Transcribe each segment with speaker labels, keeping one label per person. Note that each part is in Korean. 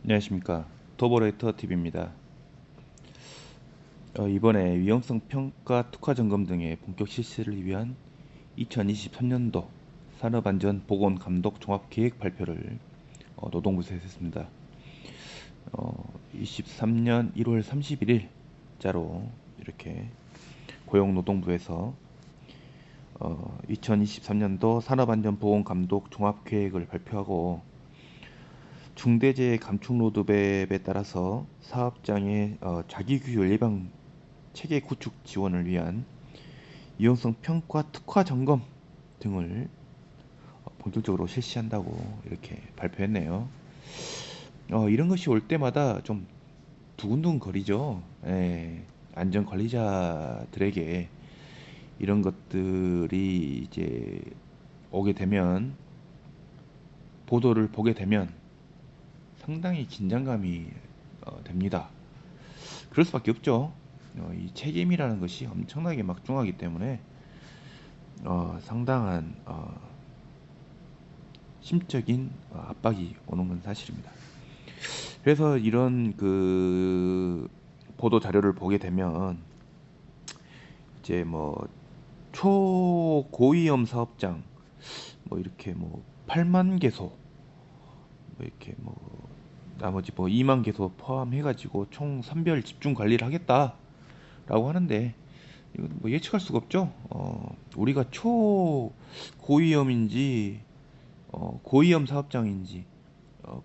Speaker 1: 안녕하십니까. 도보레이터 TV입니다. 이번에 위험성 평가 특화 점검 등의 본격 실시를 위한 2023년도 산업안전보건감독 종합계획 발표를 노동부에서 했습니다. 23년 1월 31일 자로 이렇게 고용노동부에서 2023년도 산업안전보건감독 종합계획을 발표하고 중대재해 감축 로드맵에 따라서 사업장의 자기규율 예방 체계 구축 지원을 위한 유용성 평가 특화 점검 등을 본격적으로 실시한다고 이렇게 발표했네요. 이런 것이 올 때마다 좀 두근두근 거리죠. 예, 안전 관리자들에게 이런 것들이 이제 오게 되면, 보도를 보게 되면 상당히 긴장감이 됩니다. 그럴 수밖에 없죠. 이 책임이라는 것이 엄청나게 막중하기 때문에 상당한 심적인 압박이 오는 건 사실입니다. 그래서 이런 그 보도 자료를 보게 되면 이제 뭐 초고위험 사업장 뭐 이렇게 뭐 8만 개소 뭐 이렇게 뭐 나머지 뭐 2만 개소 포함해가지고 총 선별 집중 관리를 하겠다라고 하는데, 이건 뭐 예측할 수가 없죠. 우리가 초고위험인지 고위험 사업장인지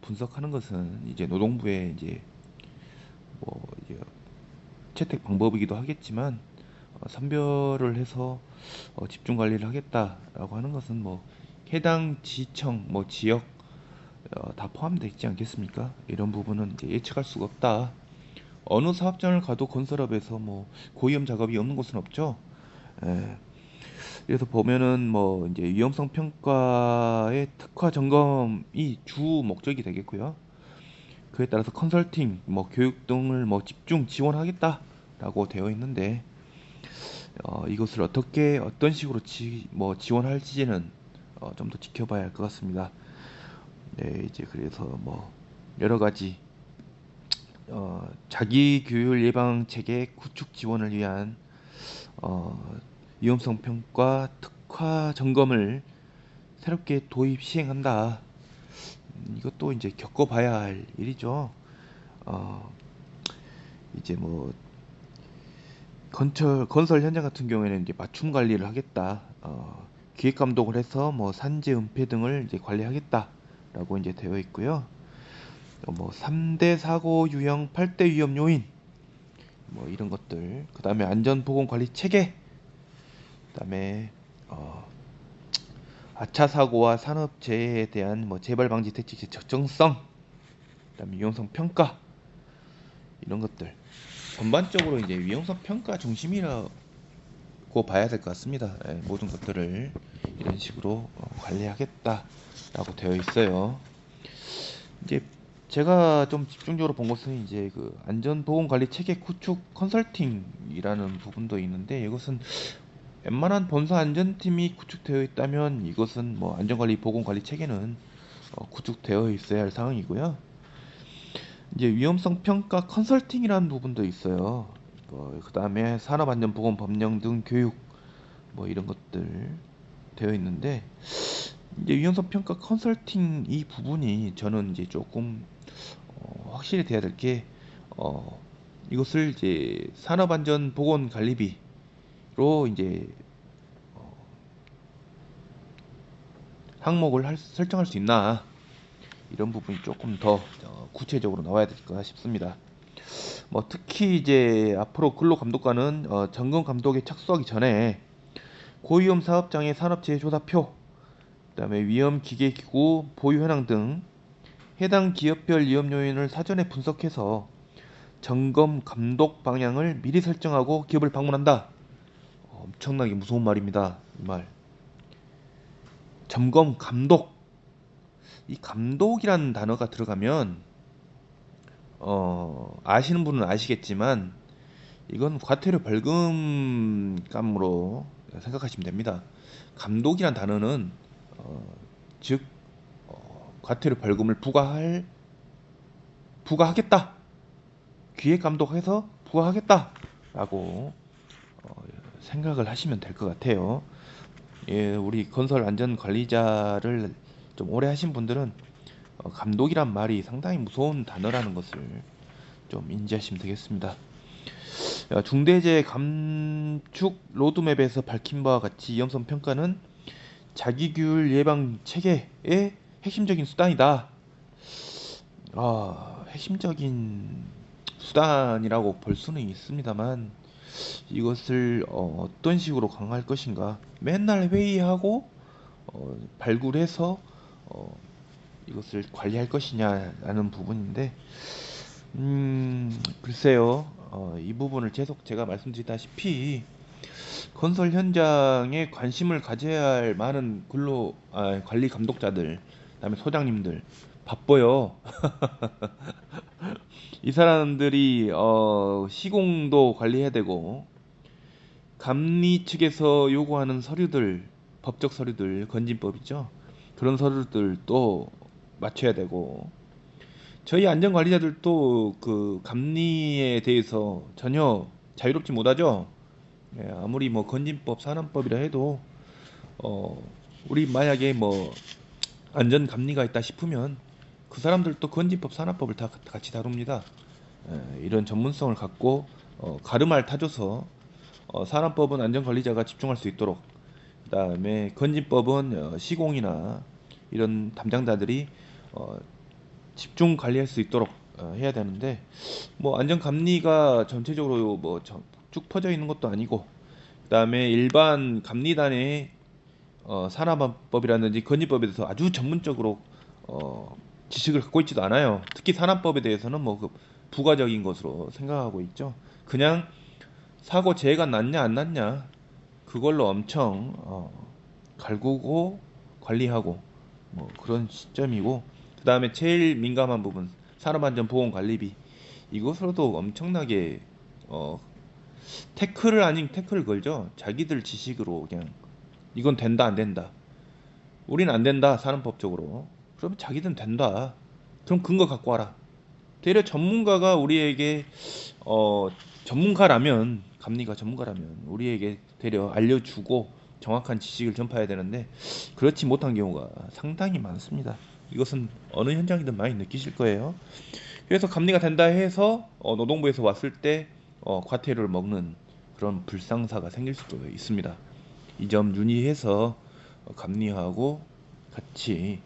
Speaker 1: 분석하는 것은 이제 노동부의 이제 뭐 이제 채택 방법이기도 하겠지만, 선별을 해서 집중 관리를 하겠다라고 하는 것은 뭐 해당 지청 뭐 지역 다 포함되어 있지 않겠습니까? 이런 부분은 이제 예측할 수가 없다. 어느 사업장을 가도 건설업에서 뭐 고위험 작업이 없는 곳은 없죠. 예. 그래서 보면은 뭐 이제 위험성 평가의 특화 점검이 주 목적이 되겠고요. 그에 따라서 컨설팅, 뭐 교육 등을 뭐 집중 지원하겠다라고 되어 있는데, 이것을 어떻게 어떤 식으로 뭐 지원할지는 좀 더 지켜봐야 할 것 같습니다. 네, 이제 그래서 뭐 여러 가지 자기 규율 예방 체계 구축 지원을 위한 위험성 평가 특화 점검을 새롭게 도입 시행한다. 이것도 이제 겪어봐야 할 일이죠. 어, 이제 뭐 건설 현장 같은 경우에는 이제 맞춤 관리를 하겠다. 기획 감독을 해서 뭐 산재 은폐 등을 이제 관리하겠다라고 이제 되어 있고요. 뭐 3대 사고 유형, 8대 위험 요인, 뭐 이런 것들. 그다음에 안전 보건 관리 체계. 그다음에 아차 사고와 산업 재해에 대한 뭐 재발 방지 대책의 적정성. 그다음에 위험성 평가, 이런 것들. 전반적으로 이제 위험성 평가 중심이라고 봐야 될 것 같습니다. 예, 모든 것들을 이런 식으로 관리하겠다라고 되어 있어요. 이제 제가 좀 집중적으로 본 것은 이제 그 안전보건관리 체계 구축 컨설팅이라는 부분도 있는데, 이것은 웬만한 본사 안전팀이 구축되어 있다면 이것은 뭐 안전관리 보건관리 체계는 구축되어 있어야 할 상황이고요. 이제 위험성 평가 컨설팅이라는 부분도 있어요. 그 다음에 산업안전보건법령 등 교육 뭐 이런 것들 되어 있는데, 이제 위험성 평가 컨설팅 이 부분이 저는 이제 조금 확실히 돼야 될 게, 이것을 이제 산업안전보건관리비로 이제 어, 항목을 설정할 수 있나, 이런 부분이 조금 더 구체적으로 나와야 될까 싶습니다. 뭐 특히 이제 앞으로 근로감독관은 점검 감독에 착수하기 전에 고위험 사업장의 산업재해 조사표, 그다음에 위험 기계 기구 보유 현황 등 해당 기업별 위험 요인을 사전에 분석해서 점검 감독 방향을 미리 설정하고 기업을 방문한다. 엄청나게 무서운 말입니다. 이 말. 점검 감독. 이 감독이라는 단어가 들어가면 아시는 분은 아시겠지만 이건 과태료 벌금감으로 생각하시면 됩니다. 감독이란 단어는 즉 과태료 벌금을 부과할 부과하겠다. 기획 감독해서 부과하겠다라고 생각을 하시면 될 것 같아요. 예, 우리 건설 안전 관리자를 좀 오래 하신 분들은 감독이란 말이 상당히 무서운 단어라는 것을 좀 인지하시면 되겠습니다. 중대재해 감축 로드맵에서 밝힌 바와 같이 위험성 평가는 자기규율 예방 체계의 핵심적인 수단이다. 핵심적인 수단이라고 볼 수는 있습니다만 이것을 어떤 식으로 강화할 것인가. 맨날 회의하고 발굴해서 이것을 관리할 것이냐라는 부분인데 글쎄요. 이 부분을 계속 제가 말씀드리다시피 건설 현장에 관심을 가져야 할 많은 관리 감독자들, 그다음에 소장님들 바빠요. 이 사람들이 시공도 관리해야 되고 감리 측에서 요구하는 서류들, 법적 서류들, 건진법이죠. 그런 서류들도 맞춰야 되고 저희 안전관리자들도 그 감리에 대해서 전혀 자유롭지 못하죠. 예, 아무리 뭐 건진법, 산안법이라 해도 우리 만약에 뭐 안전 감리가 있다 싶으면 그 사람들도 건진법, 산안법을 다 같이 다룹니다. 예, 이런 전문성을 갖고 가름알 타줘서 산안법은 안전관리자가 집중할 수 있도록, 그 다음에 건진법은 시공이나 이런 담당자들이 집중 관리할 수 있도록 해야 되는데 뭐 안전 감리가 전체적으로 뭐 쭉 퍼져 있는 것도 아니고 그다음에 일반 감리단의 산업안법이라든지 건립법에 대해서 아주 전문적으로 지식을 갖고 있지도 않아요. 특히 산업법에 대해서는 뭐 그 부가적인 것으로 생각하고 있죠. 그냥 사고 재해가 났냐 안 났냐 그걸로 엄청 갈구고 관리하고 뭐 그런 시점이고, 그 다음에 제일 민감한 부분 산업안전보건관리비, 이것으로도 엄청나게 태클을 아닌 태클을 걸죠. 자기들 지식으로 그냥 이건 된다 안 된다, 우린 안 된다 산업법적으로, 그러면 자기들은 된다, 그럼 근거 갖고 와라. 되려 전문가가 우리에게 전문가라면, 감리가 전문가라면 우리에게 되려 알려주고 정확한 지식을 전파해야 되는데 그렇지 못한 경우가 상당히 많습니다. 이것은 어느 현장이든 많이 느끼실 거예요. 그래서 감리가 된다 해서 노동부에서 왔을 때 과태료를 먹는 그런 불상사가 생길 수도 있습니다. 이 점 유의해서 감리하고 같이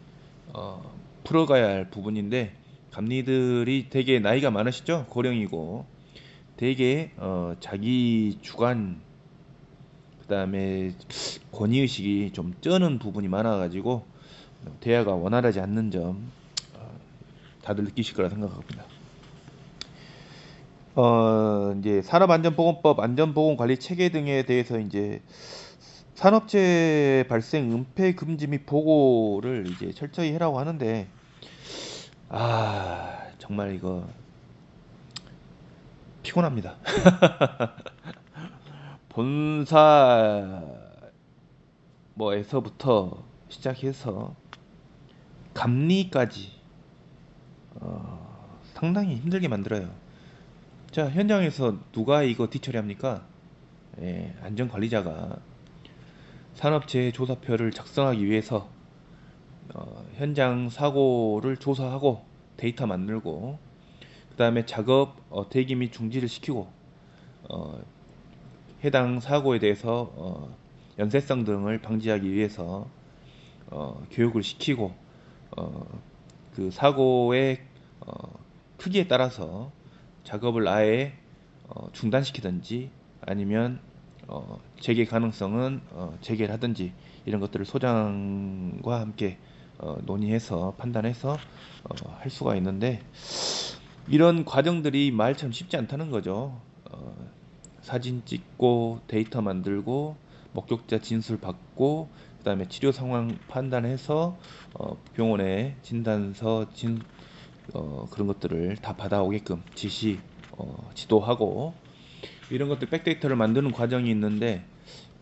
Speaker 1: 풀어가야 할 부분인데, 감리들이 되게 나이가 많으시죠? 고령이고 되게 자기 주관, 그 다음에 권위의식이 좀 쩌는 부분이 많아가지고 대화가 원활하지 않는 점 다들 느끼실 거라 생각합니다. 이제 산업안전보건법, 안전보건관리 체계 등에 대해서 이제 산업재해 발생 은폐 금지 및 보고를 이제 철저히 해라고 하는데 정말 이거 피곤합니다. 본사 뭐에서부터 시작해서 감리까지 상당히 힘들게 만들어요. 자, 현장에서 누가 이거 뒤처리합니까? 안전관리자가 산업재해조사표를 작성하기 위해서 현장 사고를 조사하고 데이터 만들고, 그 다음에 작업 대기 및 중지를 시키고 해당 사고에 대해서 연쇄성 등을 방지하기 위해서 교육을 시키고 그 사고의 크기에 따라서 작업을 아예 중단시키든지 아니면 재개 가능성은 재개를 하든지 이런 것들을 소장과 함께 논의해서 판단해서 할 수가 있는데, 이런 과정들이 말처럼 쉽지 않다는 거죠. 사진 찍고 데이터 만들고 목격자 진술 받고 그 다음에 치료 상황 판단해서 병원에 진단서 그런 것들을 다 받아오게끔 지도하고 이런 것들 백데이터를 만드는 과정이 있는데,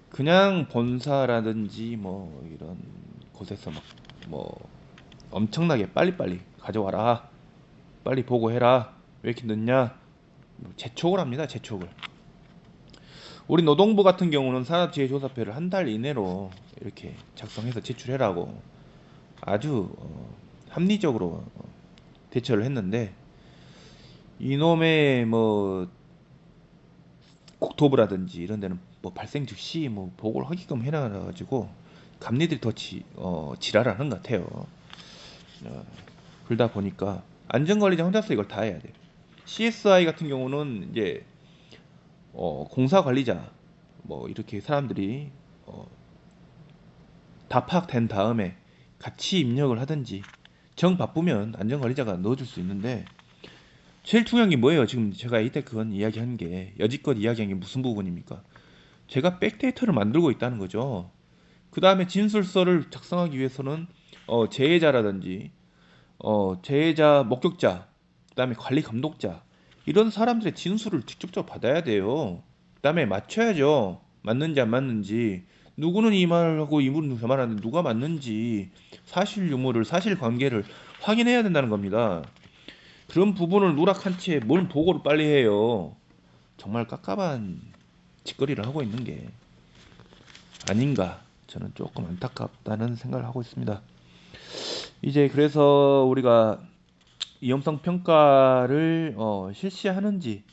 Speaker 1: 그냥 본사라든지 뭐 이런 곳에서 막 뭐 엄청나게 빨리빨리 가져와라, 빨리 보고해라. 왜 이렇게 늦냐? 재촉을 합니다. 재촉을. 우리 노동부 같은 경우는 산업지혜조사표를 한 달 이내로 이렇게 작성해서 제출해라고 아주 합리적으로 대처를 했는데, 이놈의 뭐 국토부라든지 이런 데는 뭐 발생 즉시 뭐 보고를 하게끔 해놔가지고 감리들이 더 지랄을 하는 것 같아요. 그러다 보니까 안전관리자 혼자서 이걸 다 해야 돼요. CSI 같은 경우는 이제 공사 관리자 뭐 이렇게 사람들이 다 파악된 다음에 같이 입력을 하든지, 정 바쁘면 안전관리자가 넣어줄 수 있는데, 제일 중요한 게 뭐예요? 지금 제가 이때 그건 이야기한 게, 여지껏 이야기한 게 무슨 부분입니까? 제가 백데이터를 만들고 있다는 거죠. 그 다음에 진술서를 작성하기 위해서는 재해자라든지 재해자 목격자, 그 다음에 관리 감독자, 이런 사람들의 진술을 직접적으로 받아야 돼요. 그 다음에 맞춰야죠. 맞는지 안 맞는지, 누구는 이 말을 하고 이분은 저 말하는데 누가 맞는지 사실 유무를, 사실관계를 확인해야 된다는 겁니다. 그런 부분을 누락한 채 뭘 보고를 빨리 해요. 정말 깝깝한 짓거리를 하고 있는 게 아닌가, 저는 조금 안타깝다는 생각을 하고 있습니다. 이제 그래서 우리가 위험성 평가를 실시하는지,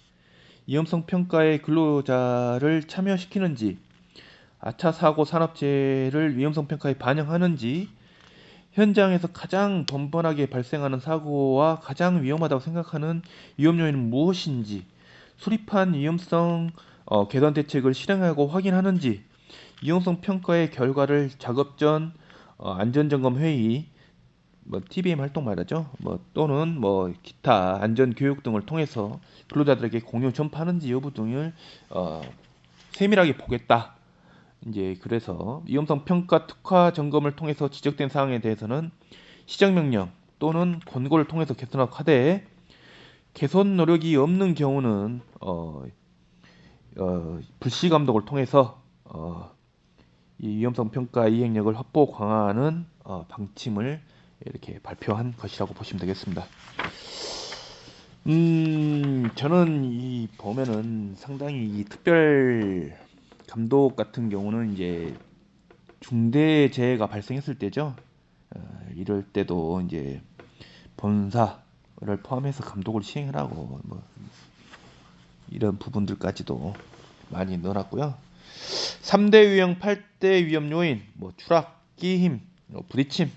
Speaker 1: 위험성 평가에 근로자를 참여시키는지, 아차 사고 산업재해를 위험성 평가에 반영하는지, 현장에서 가장 번번하게 발생하는 사고와 가장 위험하다고 생각하는 위험 요인은 무엇인지, 수립한 위험성 개선 대책을 실행하고 확인하는지, 위험성 평가의 결과를 작업 전 안전점검 회의, 뭐 TBM 활동 말하죠. 뭐 또는 뭐 기타 안전 교육 등을 통해서 근로자들에게 공유 전파하는지 여부 등을 세밀하게 보겠다. 이제 그래서 위험성 평가 특화 점검을 통해서 지적된 사항에 대해서는 시정명령 또는 권고를 통해서 개선하도록 하되, 개선 노력이 없는 경우는 불시 감독을 통해서 이 위험성 평가 이행력을 확보 강화하는 방침을 이렇게 발표한 것이라고 보시면 되겠습니다. 저는 이 보면은 상당히 이 특별 감독 같은 경우는 이제 중대 재해가 발생했을 때죠. 이럴 때도 이제 본사를 포함해서 감독을 시행하라고 뭐 이런 부분들까지도 많이 넣어놨고요. 3대 유형, 8대 위험 요인, 뭐 추락, 끼힘, 부딪힘,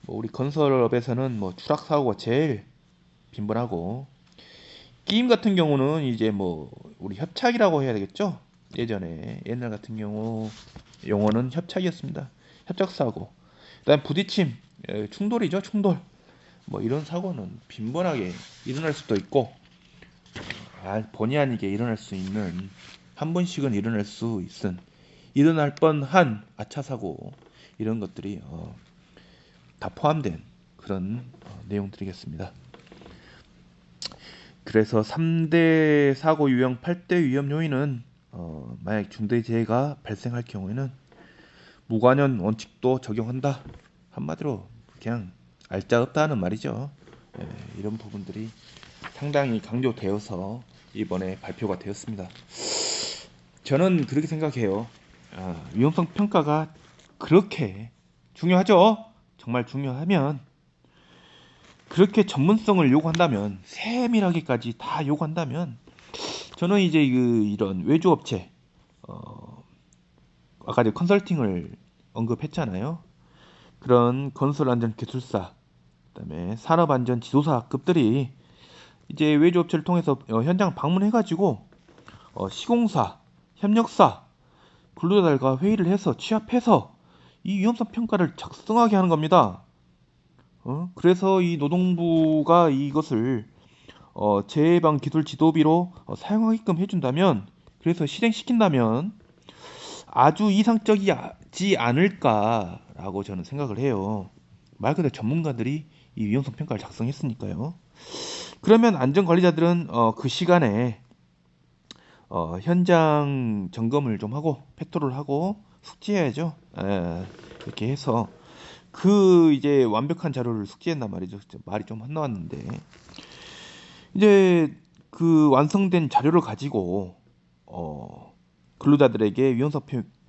Speaker 1: 뭐 우리 건설업에서는 뭐 추락 사고가 제일 빈번하고, 끼임 같은 경우는 이제 뭐 우리 협착이라고 해야 되겠죠. 예전에 옛날 같은 경우 용어는 협착이었습니다. 협착 사고. 그다음 부딪힘, 충돌이죠. 충돌. 뭐 이런 사고는 빈번하게 일어날 수도 있고, 본의 아니게 일어날 수 있는, 한 번씩은 일어날 수 있은, 일어날 뻔한 아차 사고, 이런 것들이 다 포함된 그런 내용들이겠습니다. 그래서 3대 사고 유형, 8대 위험 요인은 만약 중대재해가 발생할 경우에는 무관연 원칙도 적용한다. 한마디로 그냥 알짜없다는 말이죠. 이런 부분들이 상당히 강조되어서 이번에 발표가 되었습니다. 저는 그렇게 생각해요. 위험성 평가가 그렇게 중요하죠. 정말 중요하면, 그렇게 전문성을 요구한다면, 세밀하게까지 다 요구한다면, 저는 이제 이런 외주업체, 아까 컨설팅을 언급했잖아요. 그런 건설안전기술사, 그다음에 산업안전지도사급들이 이제 외주업체를 통해서 현장 방문해가지고 시공사, 협력사, 근로자들과 회의를 해서 취합해서 이 위험성 평가를 작성하게 하는 겁니다. 그래서 이 노동부가 이것을 재해방 기술 지도비로 사용하게끔 해준다면, 그래서 실행시킨다면 아주 이상적이지 않을까라고 저는 생각을 해요. 말 그대로 전문가들이 이 위험성 평가를 작성했으니까요. 그러면 안전관리자들은 그 시간에 현장 점검을 좀 하고 패트롤을 하고 숙지해야죠. 이렇게 해서 그 이제 완벽한 자료를 숙지한단 말이죠. 말이 좀 헛나왔는데, 이제 그 완성된 자료를 가지고 근로자들에게 위험성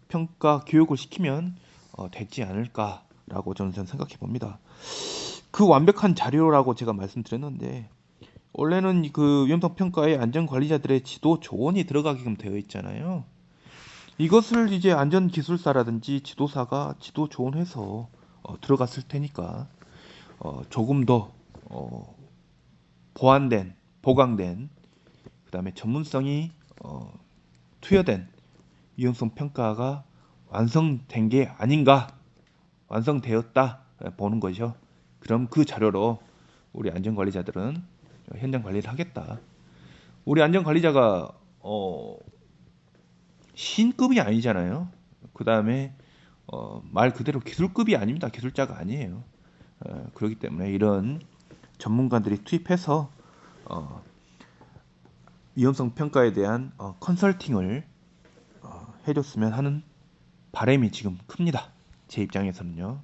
Speaker 1: 평가 교육을 시키면 되지 않을까라고 저는 생각해 봅니다. 그 완벽한 자료라고 제가 말씀드렸는데 원래는 그 위험성 평가에 안전 관리자들의 지도 조언이 들어가게끔 되어 있잖아요. 이것을 이제 안전 기술사라든지 지도사가 지도 조언해서 들어갔을 테니까 조금 더 보완된, 보강된, 그다음에 전문성이 투여된 위험성 평가가 완성된 게 아닌가, 완성되었다 보는 거죠. 그럼 그 자료로 우리 안전관리자들은 현장 관리를 하겠다. 우리 안전관리자가 신급이 아니잖아요. 그 다음에 말 그대로 기술급이 아닙니다. 기술자가 아니에요. 그렇기 때문에 이런 전문가들이 투입해서 위험성 평가에 대한 컨설팅을 해줬으면 하는 바람이 지금 큽니다. 제 입장에서는요.